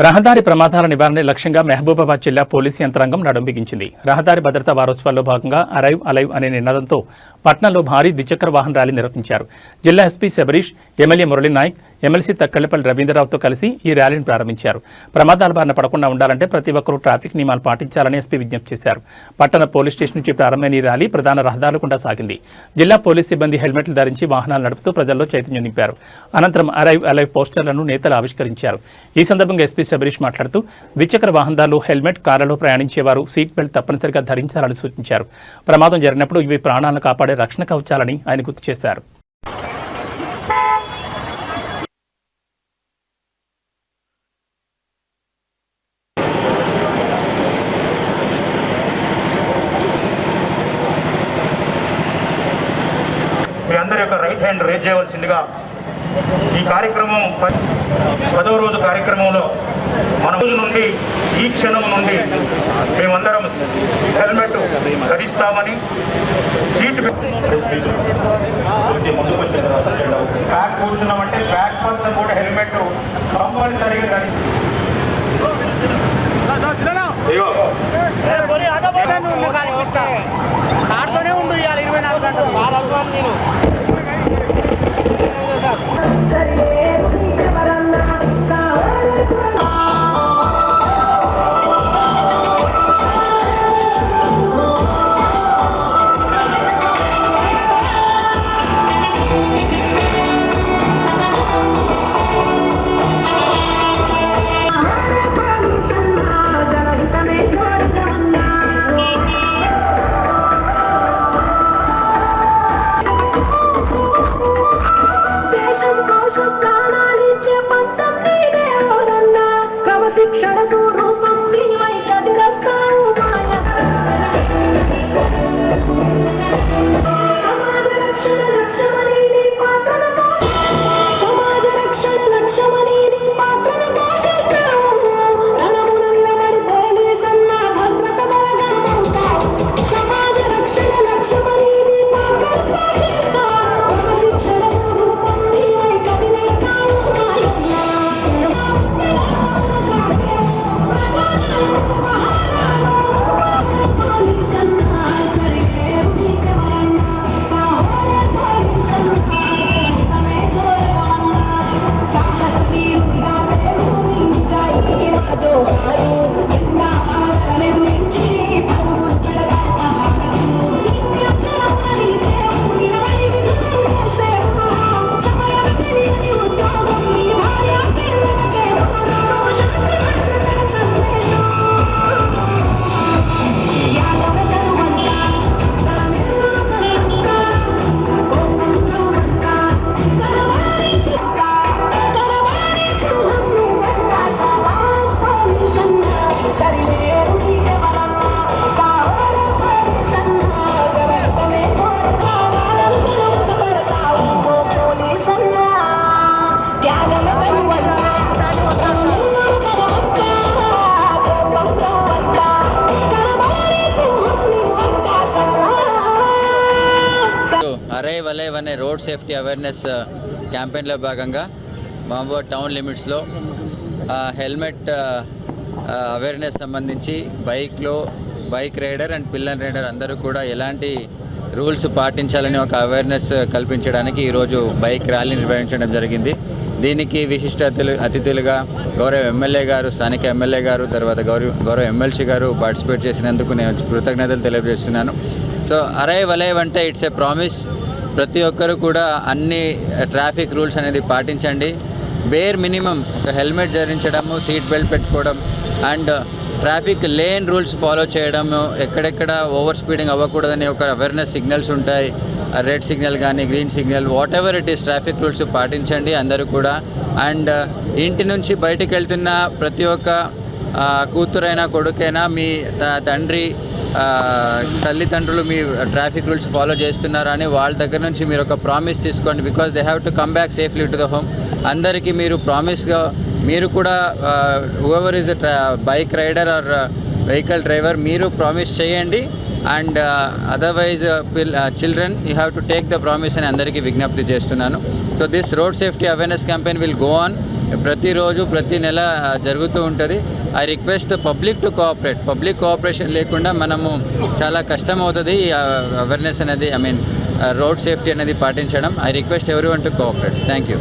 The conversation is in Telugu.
రహదారి ప్రమాదాల నివారణ లక్ష్యంగా మహబూబాబాద్ జిల్లా పోలీసు యంత్రాంగం నడుంబిగించింది. రహదారి భద్రతా వారోత్సవాల్లో భాగంగా అరైవ్ అలైవ్ అనే నినాదంతో పట్నంలో భారీ ద్విచక్ర వాహన ర్యాలీ నిర్వహించారు. జిల్లా SP Sabarish, MLA Murali Naik, MLC Takkallapalli రవీంద్రరావుతో కలిసి ఈ ర్యాలీని ప్రారంభించారు. ప్రమాదాల బారిన పడకుండా ఉండాలంటే ప్రతి ఒక్కరూ ట్రాఫిక్ నియమాలు పాటించాలని ఎస్పీ విజ్ఞప్తి చేశారు. పట్టణ పోలీస్ స్టేషన్ నుంచి ప్రారంభమైన ఈ ర్యాలీ ప్రధాన రహదారుల గుండా సాగింది. జిల్లా పోలీస్ సిబ్బంది హెల్మెట్లు ధరించి వాహనాలు నడుపుతూ ప్రజల్లో చైతన్యం నింపారు. అనంతరం అరైవ్ అలైవ్ పోస్టర్లను నేతలు ఆవిష్కరించారు. ఈ సందర్భంగా ఎస్పీ శబరీష్ మాట్లాడుతూ ద్విచక్ర వాహనదారులు హెల్మెట్, కార్లలో ప్రయాణించేవారు సీట్ బెల్ట్ తప్పనిసరిగా ధరించాలని సూచించారు. ప్రమాదం జరిగినప్పుడు ఇవి ప్రాణాలను కాపాడే రక్షణ కవచాలని ఆయన గుర్తు చేశారు. మీ అందరి యొక్క రైట్ హ్యాండ్ రేజ్ చేయవలసిందిగా ఈ కార్యక్రమం 10వ రోజు కార్యక్రమంలో మన రోజు నుండి ఈ క్షణం నుండి మేమందరం హెల్మెట్ ధరిస్తామని సీట్ బ్యాక్ కూర్చున్నామంటే బ్యాక్ పర్సన్ కూడా హెల్మెట్ కంపల్సరీగా ధరి ఆడుతూనే ఉండు 24 గంటలు నేను శిక్షణకు రూపం నీవై కదిలస్తావు సమాజ రక్షణ లక్ష్యమని నీ పాత్రను పోషిస్తావు. రణమున నిలబడి పోలీసన్న భద్రత బలగమ్ముతావు. సమాజ రక్షణ లక్ష్యమని నీ పాత్రను పోషిస్తావు. శిక్షణకు రూపం నీవై కదిలస్తావు. అరైవ్ అలైవ్ అనే రోడ్ సేఫ్టీ అవేర్నెస్ క్యాంపెయిన్లో భాగంగా మహబూబాబాద్ టౌన్ లిమిట్స్లో హెల్మెట్ అవేర్నెస్ సంబంధించి bike rider and pillion rider అందరూ కూడా ఎలాంటి రూల్స్ పాటించాలని ఒక అవేర్నెస్ కల్పించడానికి ఈరోజు బైక్ ర్యాలీ నిర్వహించడం జరిగింది. దీనికి విశిష్ట అతిథులుగా గౌరవ ఎమ్మెల్యే గారు, స్థానిక ఎమ్మెల్యే గారు, తర్వాత గౌరవ ఎమ్మెల్సీ గారు పార్టిసిపేట్ చేసినందుకు నేను కృతజ్ఞతలు తెలియజేస్తున్నాను. సో అరైవ్ అలైవ్ అంటే ఇట్స్ ఏ ప్రామిస్. ప్రతి ఒక్కరు కూడా అన్ని ట్రాఫిక్ రూల్స్ అనేది పాటించండి. బేర్ మినిమం ఒక హెల్మెట్ ధరించడము, సీట్ బెల్ట్ పెట్టుకోవడం and traffic lane rules follow చేయడము, ఎక్కడెక్కడ ఓవర్ స్పీడింగ్ అవ్వకూడదని ఒక అవేర్నెస్ సిగ్నల్స్ ఉంటాయి. రెడ్ సిగ్నల్ కానీ green signal what ever it is traffic rules పాటించండి అందరూ కూడా. అండ్ ఇంటి నుంచి బయటికి వెళ్తున్న ప్రతి ఒక్క కూతురైనా కొడుకైనా మీ తండ్రి తల్లిదండ్రులు మీ ట్రాఫిక్ రూల్స్ ఫాలో చేస్తున్నారా అని వాళ్ళ దగ్గర నుంచి మీరు ఒక ప్రామిస్ తీసుకోండి. Because they have to come back safely to the home. అందరికీ మీరు ప్రామిస్గా మీరు కూడా whoever is bike rider or vehicle driver మీరు ప్రామిస్ చేయండి. And otherwise children you have to take the promise అని అందరికీ విజ్ఞప్తి చేస్తున్నాను. So this road safety awareness campaign will go on ప్రతిరోజు ప్రతి నెల జరుగుతూ ఉంటుంది. I request public to cooperate. Public cooperation లేకుండా మనము చాలా కష్టం అవుతుంది అవేర్నెస్ అనేది, రోడ్ సేఫ్టీ అనేది పాటించడం. I request everyone to cooperate. Thank you.